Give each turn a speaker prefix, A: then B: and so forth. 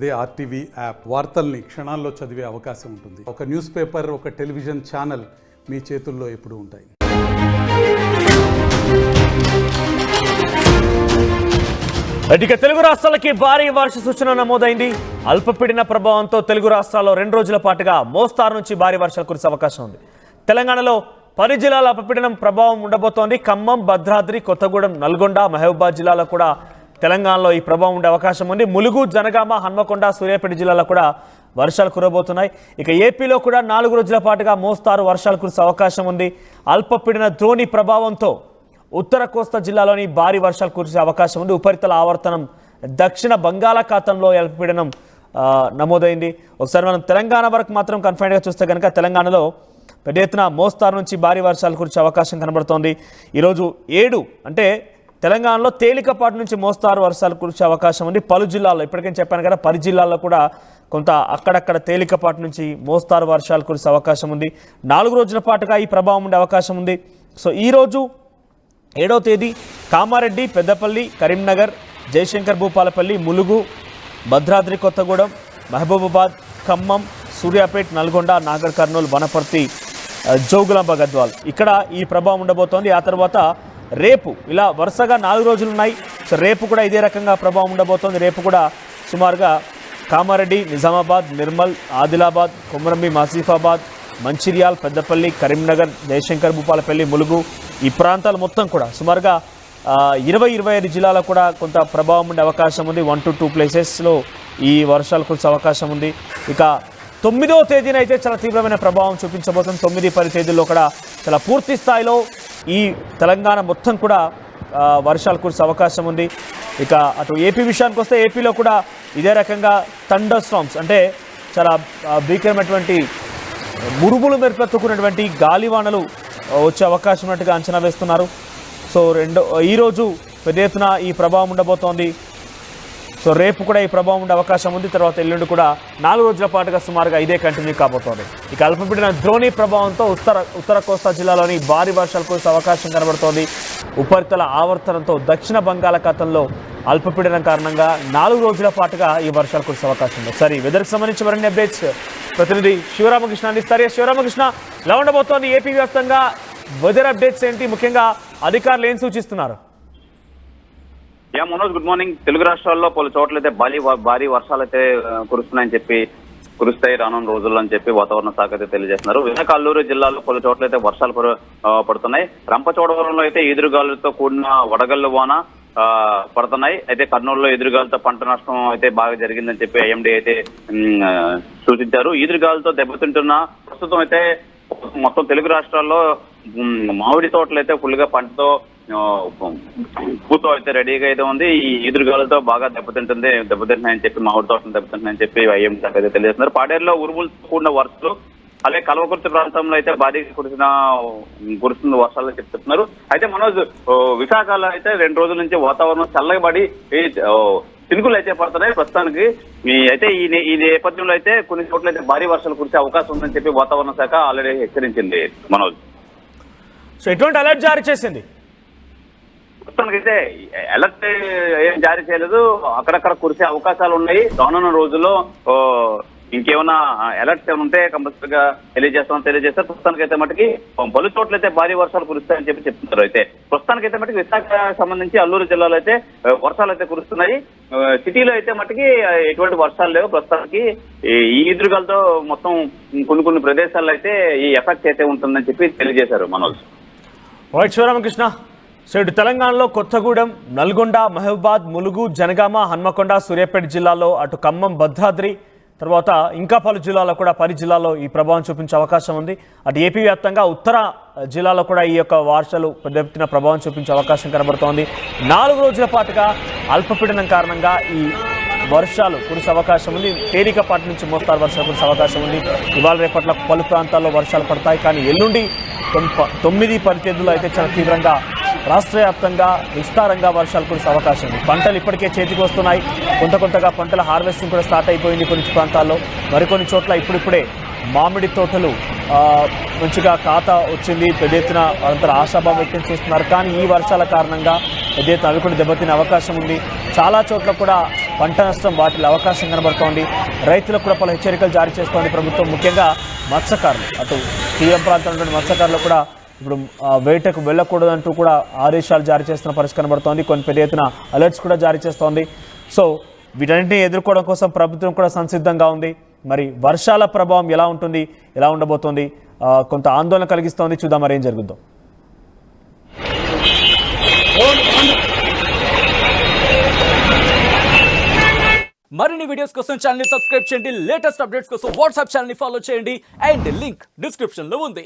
A: అదే RTV app వార్తల్ని క్షణాల్లో చదివే అవకాశం ఉంటుంది. ఒక న్యూస్ పేపర్, ఒక టెలివిజన్ ఛానల్ మీ చేతుల్లో ఎప్పుడూ ఉంటాయి.
B: ఇక తెలుగు రాష్ట్రాలకి భారీ వర్ష సూచన నమోదైంది. అల్పపీడన ప్రభావంతో తెలుగు రాష్ట్రాల్లో 2 రోజుల పాటుగా మోస్తారు నుంచి భారీ వర్షాలు కురిసే అవకాశం ఉంది. తెలంగాణలో 10 జిల్లాల అల్పపీడనం ప్రభావం ఉండబోతోంది. ఖమ్మం, భద్రాద్రి, కొత్తగూడెం, నల్గొండ, మహబూబాద్ జిల్లాలో కూడా తెలంగాణలో ఈ ప్రభావం ఉండే అవకాశం ఉంది. ములుగు, జనగామ, హన్మకొండ, సూర్యాపేట జిల్లాలో కూడా వర్షాలు కురబోతున్నాయి. ఇక ఏపీలో కూడా 4 రోజుల పాటుగా మోస్తారు వర్షాలు కురిసే అవకాశం ఉంది. అల్పపీడన ద్రోణి ప్రభావంతో ఉత్తర కోస్తా జిల్లాలోని భారీ వర్షాలు కురిసే అవకాశం ఉంది. ఉపరితల ఆవర్తనం దక్షిణ బంగాళాఖాతంలో అల్పపీడనం నమోదైంది. ఒకసారి మనం తెలంగాణ వరకు మాత్రం కన్ఫైన్గా చూస్తే కనుక తెలంగాణలో పెద్ద ఎత్తున మోస్తారు నుంచి భారీ వర్షాలు కురిసే అవకాశం కనబడుతోంది. ఈరోజు 7 అంటే తెలంగాణలో తేలికపాటి నుంచి మోస్తారు వర్షాలు కురిసే అవకాశం ఉంది. పలు జిల్లాల్లో ఇప్పటికే చెప్పాను కదా, 10 జిల్లాల్లో కూడా కొంత అక్కడక్కడ తేలికపాటి నుంచి మోస్తారు వర్షాలు కురిసే అవకాశం ఉంది. 4 రోజుల పాటుగా ఈ ప్రభావం ఉండే అవకాశం ఉంది. సో ఈరోజు 7వ తేదీ కామారెడ్డి, పెద్దపల్లి, కరీంనగర్, జయశంకర్ భూపాలపల్లి, ములుగు, భద్రాద్రి కొత్తగూడెం, మహబూబాబాద్, ఖమ్మం, సూర్యాపేట్, నల్గొండ, నాగర్ కర్నూలు, వనపర్తి, జోగులాంబ గద్వాల్ ఇక్కడ ఈ ప్రభావం ఉండబోతోంది. ఆ తర్వాత రేపు ఇలా వరుసగా 4 రోజులు ఉన్నాయి. సో రేపు కూడా ఇదే రకంగా ప్రభావం ఉండబోతోంది. రేపు కూడా సుమారుగా కామారెడ్డి, నిజామాబాద్, నిర్మల్, ఆదిలాబాద్, కొమరంభీం, ఆసిఫాబాద్, మంచిర్యాల్, పెద్దపల్లి, కరీంనగర్, జయశంకర్ భూపాలపల్లి, ములుగు ఈ ప్రాంతాలు మొత్తం కూడా సుమారుగా 20-25 జిల్లాలో కూడా కొంత ప్రభావం ఉండే అవకాశం ఉంది. 1 to 2 ప్లేసెస్లో ఈ వర్షాలు కురిసే అవకాశం ఉంది. ఇక 9వ తేదీన అయితే చాలా తీవ్రమైన ప్రభావం చూపించబోతుంది. 9-10 తేదీల్లో కూడా చాలా పూర్తి స్థాయిలో ఈ తెలంగాణ మొత్తం కూడా వర్షాలు కురిసే అవకాశం ఉంది. ఇక అటు ఏపీ విషయానికి వస్తే ఏపీలో కూడా ఇదే రకంగా థండర్ స్టార్మ్స్ అంటే చాలా భీకరమైనటువంటి మురుగులు మెరుపెత్తుకున్నటువంటి గాలివానలు వచ్చే అవకాశం ఉన్నట్టుగా అంచనా వేస్తున్నారు. సో ఈరోజు పెద్ద ఎత్తున ఈ ప్రభావం ఉండబోతోంది. సో రేపు కూడా ఈ ప్రభావం ఉండే అవకాశం ఉంది. తర్వాత ఎల్లుండి కూడా 4 రోజుల పాటుగా సుమారుగా ఇదే కంటిన్యూ కాబోతోంది. ఇక అల్పపీడన ద్రోణి ప్రభావంతో ఉత్తర కోస్తా జిల్లాలోని భారీ వర్షాలు కురిసే అవకాశం కనబడుతోంది. ఉపరితల ఆవర్తనంతో దక్షిణ బంగాళాఖాతంలో అల్పపీడనం కారణంగా 4 రోజుల పాటుగా ఈ వర్షాలు కురిసే అవకాశం ఉంది. సరే, వెదర్కి సంబంధించి మరిన్ని అప్డేట్స్ ప్రతినిధి శివరామకృష్ణ అందిస్తారు. శివరామకృష్ణ, ఎలా ఉండబోతోంది ఏపీ వ్యాప్తంగా వెదర్ అప్డేట్స్ ఏంటి? ముఖ్యంగా అధికారులు ఏం సూచిస్తున్నారు?
C: Manoj, good morning. తెలుగు రాష్ట్రాల్లో పలు చోట్ల అయితే భారీ వర్షాలు అయితే కురుస్తాయి రానున్న రోజుల్లో అని చెప్పి వాతావరణ శాఖ అయితే తెలియజేస్తున్నారు. విశాఖ, అల్లూరు జిల్లాలో పలు చోట్ల అయితే వర్షాలు పడుతున్నాయి. రంపచోడవరంలో అయితే ఎదురుగాలులతో కూడిన వడగళ్ల వాన పడుతున్నాయి. అయితే కర్నూలులో ఎదురుగాలతో పంట నష్టం అయితే బాగా జరిగిందని చెప్పి ఐఎండీ అయితే సూచించారు. ఎదురుగాలతో దెబ్బతింటున్న ప్రస్తుతం అయితే మొత్తం తెలుగు రాష్ట్రాల్లో మామిడి తోటలు అయితే ఫుల్ గా పంటతో పూతో అయితే రెడీగా అయితే ఉంది. ఈ ఎదురుగాలతో బాగా దెబ్బతింటున్నాయని చెప్పి మామిడి తోటలు దెబ్బతింటున్నాయని చెప్పి ఐఎండీ శాఖ అయితే తెలియజేస్తున్నారు. పాడేరులో ఉరుములతో కూడిన వర్షాలు, అలాగే కల్వకుర్తి ప్రాంతంలో అయితే భారీగా కురుస్తున్న వర్షాలు చెప్తున్నారు. అయితే మనోజ్, విశాఖలో అయితే 2 రోజుల నుంచి వాతావరణం చల్లబడి చినుకులు అయితే పడుతున్నాయి ప్రస్తుతానికి. అయితే ఈ నేపథ్యంలో అయితే కొన్ని చోట్ల అయితే భారీ వర్షాలు కురిసే అవకాశం ఉందని చెప్పి వాతావరణ శాఖ ఆల్రెడీ హెచ్చరించింది. మనోజ్,
B: సో ఎటువంటి అలర్ట్ జారీ చేసింది?
C: ప్రస్తుతానికైతే అలర్ట్ ఏం జారీ చేయలేదు. అక్కడక్కడ కురిసే అవకాశాలు ఉన్నాయి. రానున్న రోజుల్లో ఇంకేమైనా అలర్ట్స్ ఏమైనా ఉంటే కంపల్సరీగా తెలియజేస్తారు. ప్రస్తుతానికైతే మటుకి పలు చోట్ల అయితే భారీ వర్షాలు కురుస్తాయని చెప్పి చెప్తున్నారు. అయితే ప్రస్తుతానికైతే మటుకు విశాఖ సంబంధించి అల్లూరు జిల్లాలో అయితే వర్షాలు అయితే కురుస్తున్నాయి. సిటీలో అయితే మటుకి ఎటువంటి వర్షాలు లేవు ప్రస్తుతానికి. ఈ ఎదురుగాలతో మొత్తం కొన్ని ప్రదేశాల్లో అయితే ఈ ఎఫెక్ట్ అయితే ఉంటుందని చెప్పి తెలియజేశారు. మనోజ్,
B: శివరామకృష్ణ, సో ఇటు తెలంగాణలో కొత్తగూడెం, నల్గొండ, మహబూబాద్, ములుగు, జనగామ, హన్మకొండ, సూర్యాపేట జిల్లాలో, అటు ఖమ్మం, భద్రాద్రి, తర్వాత ఇంకా పలు జిల్లాలో కూడా 10 జిల్లాల్లో ఈ ప్రభావం చూపించే అవకాశం ఉంది. అటు ఏపీ వ్యాప్తంగా ఉత్తర జిల్లాలో కూడా ఈ యొక్క వర్షాలు పెద్ద ఎత్తున ప్రభావం చూపించే అవకాశం కనబడుతోంది. 4 రోజుల పాటుగా అల్పపీడనం కారణంగా ఈ వర్షాలు కురిసే అవకాశం ఉంది. తేలికపాటి నుంచి మోస్తారు వర్షాలు కురిసే అవకాశం ఉంది. ఇవాళ రేపట్ల పలు ప్రాంతాల్లో వర్షాలు పడతాయి. కానీ ఎల్లుండి 9-10 తేదీలో అయితే చాలా తీవ్రంగా రాష్ట్ర వ్యాప్తంగా విస్తారంగా వర్షాలు కురిసే అవకాశం ఉంది. పంటలు ఇప్పటికే చేతికి వస్తున్నాయి. కొంతగా పంటల హార్వెస్టింగ్ కూడా స్టార్ట్ అయిపోయింది కొన్ని ప్రాంతాల్లో. మరికొన్ని చోట్ల ఇప్పుడిప్పుడే మామిడి తోటలు మంచిగా ఖాతా వచ్చింది. పెద్ద ఎత్తున అంతా ఆశాభావం వ్యక్తం చేస్తున్నారు. కానీ ఈ వర్షాల కారణంగా పెద్ద ఎత్తున అవి కూడా దెబ్బతినే అవకాశం ఉంది. చాలా చోట్ల కూడా పంట నష్టం వాటిలో అవకాశం కనబడుతోంది. రైతులకు కూడా పలు హెచ్చరికలు జారీ చేస్తోంది ప్రభుత్వం. ముఖ్యంగా మత్స్యకారులు, అటు తీరం ప్రాంతంలో మత్స్యకారులు కూడా ఇప్పుడు వేటకు వెళ్ళకూడదంటూ కూడా ఆదేశాలు జారీ చేస్తున్న పరిస్థితి కనబడుతోంది. కొన్ని పెద్ద ఎత్తున అలర్ట్స్ కూడా జారీ చేస్తోంది. సో వీటన్నింటినీ ఎదుర్కోవడం కోసం ప్రభుత్వం కూడా సంసిద్ధంగా ఉంది. మరి వర్షాల ప్రభావం ఎలా ఉంటుంది, ఎలా ఉండబోతోంది, కొంత ఆందోళన కలిగిస్తోంది. చూద్దాం మరి ఏం జరుగుద్దాం.
D: మరిన్ని వీడియోస్ కోసం ఛానల్ ని సబ్స్క్రైబ్ చేయండి. లేటెస్ట్ అప్డేట్స్ కోసం వాట్సాప్ ఛానల్ ని ఫాలో చేయండి. అండ్ లింక్ డిస్క్రిప్షన్ లో ఉంది.